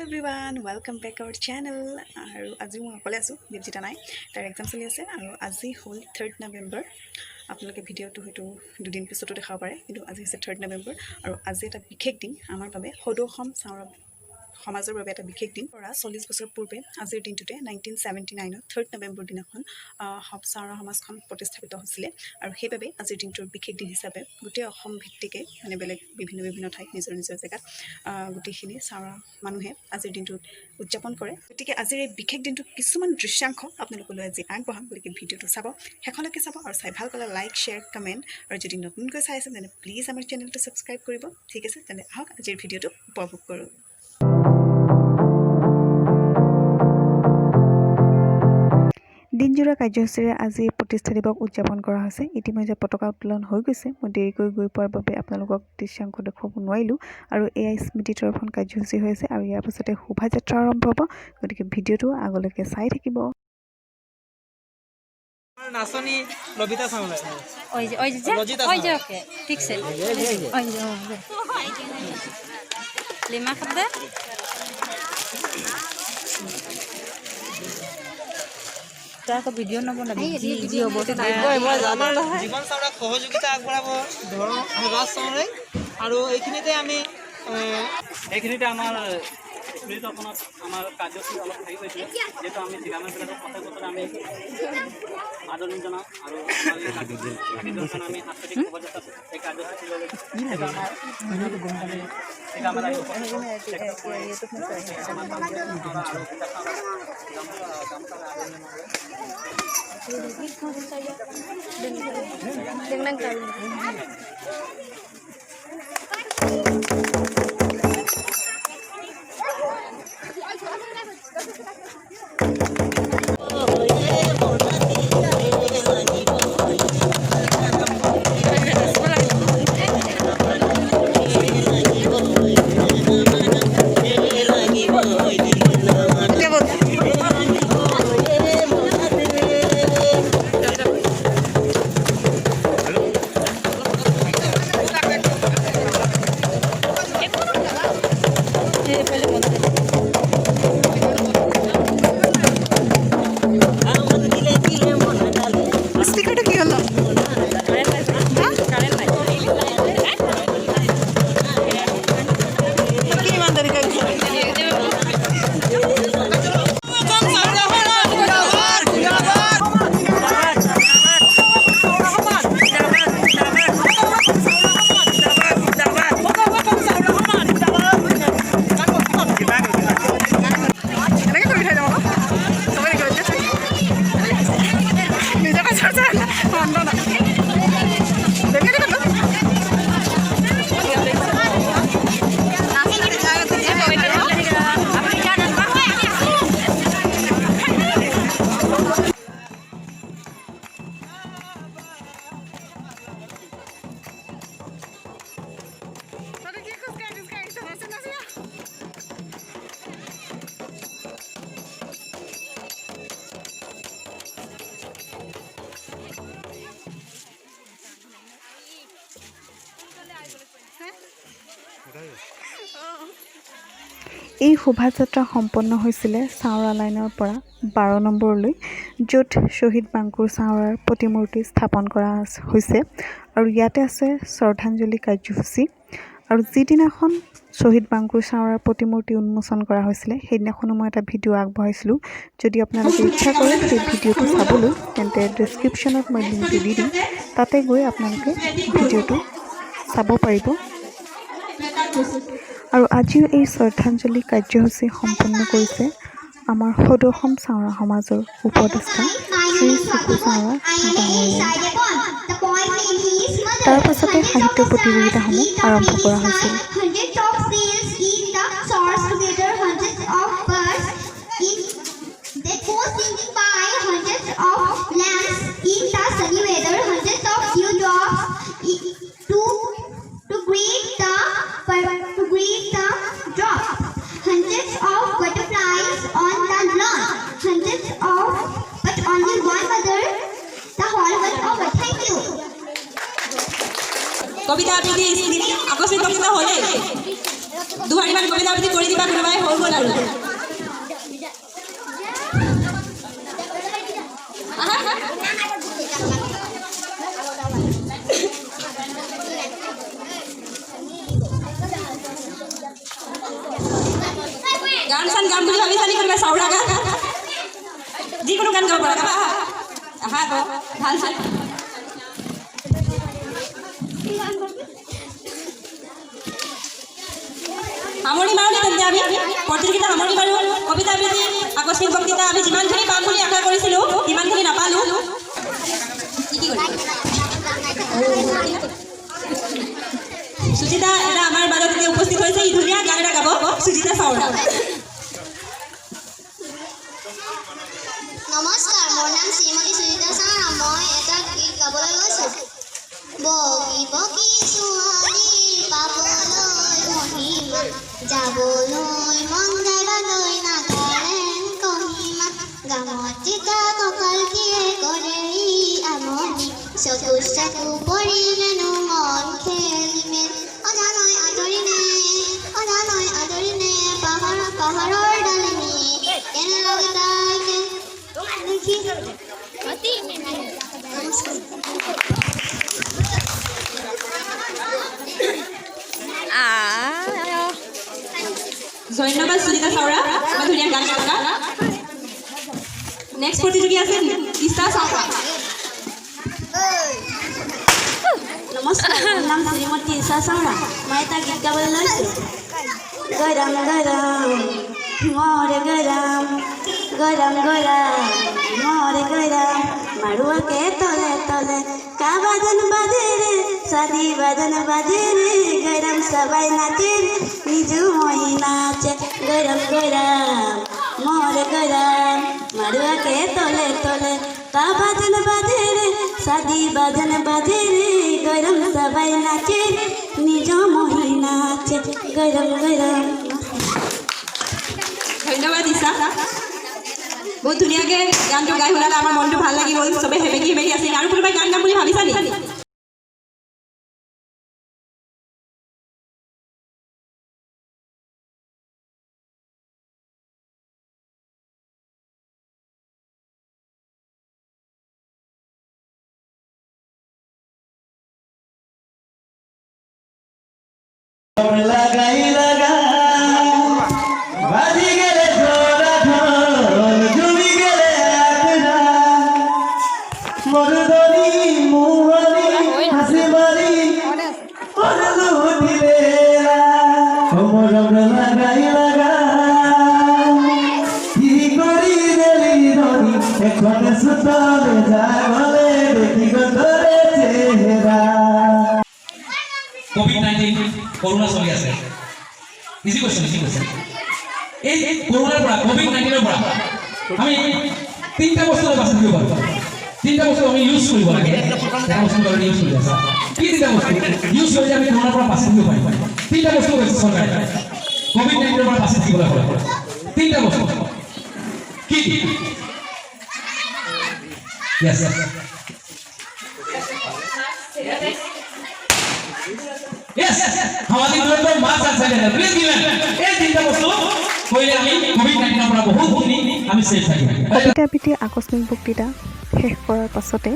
Everyone welcome back our channel আৰু আজি মই অকলে আছোঁ দীপজিতা নাই তাৰ এক্সাম চলি আছে আৰু আজি হ'ল 3rd নৱেম্বৰ আপোনালোকে ভিডিঅ'টো হয়তো দুদিন পিছতো দেখাব পাৰে কিন্তু আজি হৈছে 3rd নৱেম্বৰ আৰু আজি এটা বিশেষ দিন আমাৰ বাবে সদৌ অসম চাওৰা সমাজৰ বাবে এটা বিশেষ দিন পৰা 40 বছৰ পূৰ্বে আজিৰ দিনটোতে 1979 3rd নৱেম্বৰ দিনাখন চাওৰা সমাজখন প্ৰতিষ্ঠাপিত হৈছিলে আৰু সেইবাবে আজিৰ দিনটোৰ বিশেষ দিন হিচাপে গোটেই অসম ভিত্তিকে মানে বেলেগ বিভিন্ন ঠাইত নিজৰ জেগাত গোটেইখিনি চাওৰা মানুহে আজিৰ দিনটোত উদযাপন কৰে গতিকে আজিৰ এই বিশেষ দিনটো কিছুমান দৃশ্যাংশ আপোনালোকলৈ আজি আগবঢ়াম গতিকে ভিডিঅ'টো চাব শেষলৈকে চাব আৰু চাই ভাল পালে লাইক শ্বেয়াৰ কমেণ্ট আৰু যদি নতুনকৈ চাই আছে তেনে প্লিজ আমাৰ চেনেলটো ছাবস্ক্ৰাইব কৰিব ঠিক আছে তেনে আহক আজিৰ ভিডিঅ'টো উপভোগ কৰোঁ দিনজোৰা কাৰ্যসূচীৰে আজি প্ৰতিষ্ঠা দিৱস উদযাপন কৰা হৈছে ইতিমধ্যে পতাকা উত্তোলন হৈ গৈছে মই দেৰিকৈ গৈ পোৱাৰ বাবে আপোনালোকক দৃশ্যাংশ দেখুৱাব নোৱাৰিলোঁ আৰু এআই স্মৃতি তৰফন কাৰ্যসূচী হৈ আছে আৰু ইয়াৰ পাছতে শোভাযাত্ৰা আৰম্ভ হ'ব গতিকে ভিডিঅ'টো আগলৈকে চাই থাকিব নাচনী লবিতা চামলাই ওই যে ওকে ঠিক আছে ওই যে লিমা খাবে তাকে ভিডিও নবনাবি জি অবস্থা মই জানো নহয় জীৱন চাওৰাক সহযোগিতা আগবঢ়াব ধৰ ৰাজ চাওৰাই আৰু এইখিনিতে আমাৰ স্মৃতিতপনত আমাৰ কাৰ্যসূচী অলপ থাকি গৈছে যেহেতু আমি জিলামানবিলাকৰ কথা বতৰা আমি আদৰণি জনাওঁ আৰু আমি সাংস্কৃতিক শোভাযাত্ৰা এই কাৰ্যসূচী এই শোভাযাত্ৰা সম্পন্ন হৈছিলে চাওৰা লাইনৰ পৰা 12 নম্বৰলৈ য'ত শ্বহীদ বাংকুৰ চাওৰাৰ প্ৰতিমূৰ্তি স্থাপন কৰা হৈছে আৰু ইয়াতে আছে শ্ৰদ্ধাঞ্জলি কাৰ্যসূচী আৰু যিদিনাখন শ্বহীদ বাংকুৰ চাওৰাৰ প্ৰতিমূৰ্তি উন্মোচন কৰা হৈছিলে সেইদিনাখনো মই এটা ভিডিঅ' আগবঢ়াইছিলোঁ যদি আপোনালোকে ইচ্ছা কৰে সেই ভিডিঅ'টো চাবলৈ তেন্তে ডেছক্ৰিপশ্যনত মই লিংকটো দি দিম তাতে গৈ আপোনালোকে ভিডিঅ'টো চাব পাৰিব আৰু আজিও এই শ্ৰদ্ধাঞ্জলি কাৰ্যসূচী সম্পন্ন কৰিছে আমাৰ সদৌ অসম চাওৰা সমাজৰ উপদেষ্টা শ্ৰী চিকু চাওৰা ডাঙৰীয়াই তাৰ পাছতে সাহিত্য প্ৰতিযোগিতাসমূহ আৰম্ভ কৰা হৈছিল কবিতা আবৃত্তি আকস্মিক বক্তৃতা হলে দুঘাৰীমান কবিতা আবৃত্তি কৰি দিবা কোনোবাই হৈ গ'ল আৰু গান চান গাম বুলি ভাবিছা নি কোনোবাই চাউৰা গান যিকোনো গান গাব পাৰা আহা আকৌ ভাল ভাল সামৰি মাৰোঁ নে তেন্তে আমি প্ৰতিযোগিতা সামৰি মাৰোঁ কবিতা আবৃত্তি আকস্মিক বক্তৃতা আমি যিমানখিনি পাম বুলি আশা কৰিছিলোঁ সিমানখিনি নাপালোঁ সুজিতা এটা আমাৰ মাজত এতিয়া উপস্থিত হৈছে ই ধুনীয়া গান এটা গাব সুজিতা চাউৰা নমস্কাৰ মোৰ নাম শ্ৰীমতী সুজিতা চাউৰা মই এটা গীত গাবলৈ লৈছোঁ বগী বগী ছোৱালীৰ পাবলৈ মহিমা যাবলৈ মন যাবলৈ নাকাৰেণ কহিমা গামত তিতা কপাল কিয়ে কৰে ই আমনি চকু চকু পৰিলেনো মন খেলিমেল অজানৈ আদৰিনে পাহাৰৰ ডালিমী কেনে লাগে তাকে ধন্যবাদ সুজিতা চাউৰা মই ধুনীয়া গান গালা নেক্সট প্ৰতিযোগী আছে ইছা চাউৰা নমস্কাৰ মোৰ নাম শ্ৰীমতী ইছা চাউৰা মই এটা গীত গাবলৈ লৈছোঁ গৰম গৰম মৰে গৰম গৰম গৰম মরে গরম মারুয়াকে তলে তলে কা বাদন বাজে রে সাদি বাদন বাজে রে গরম সবাই নাচে রে নিজু মই নাচে গরম গরম মরে গরম মারুয়াকে তলে তলে কা বাদন বাজে রে সাদি বাদন বাজে রে গরম সবাই নাচে রে নিজু মই নাচে গরম গরম ধন্যবাদ ইছা বহুত ধুনীয়াকৈ গানটো গাই শুনালে আমাৰ মনটো ভাল লাগি গ'ল চবেই হেমেকি হেমেকি আছিল আৰু কোনোবাই গান গাম বুলি ভাবিছা নেকি COVID-19 কৰোনা চলি আছে ইজি কোশ্চেন এই কৰোনাৰ পৰা COVID-19 পৰা আমি তিনটা বস্তু বাছি দিব পাৰো তিনটা বস্তু আমি ইউজ কৰিব লাগে এটা বস্তু আমি ইউজ কৰিব আছে কি তিনটা বস্তু ইউজ কৰি আমি কৰোনাৰ পৰা বাছি দিব পাৰিম তিনটা বস্তু কৈছে চৰকাৰে COVID-19 পৰা বাছি দিবলৈ হ'লে তিনটা বস্তু কি Yes. Yes. हमारी ग्रुप में मास्क सैनिटाइजर प्लीज गिवन এই তিনটা বস্তু কইলে আমি কোভিড-19 পৰা বহুত খিনি আমি সেফ থাকিম কবিতা আবৃত্তি আকস্মিক বক্তৃতা শেষ কৰাৰ পাছতে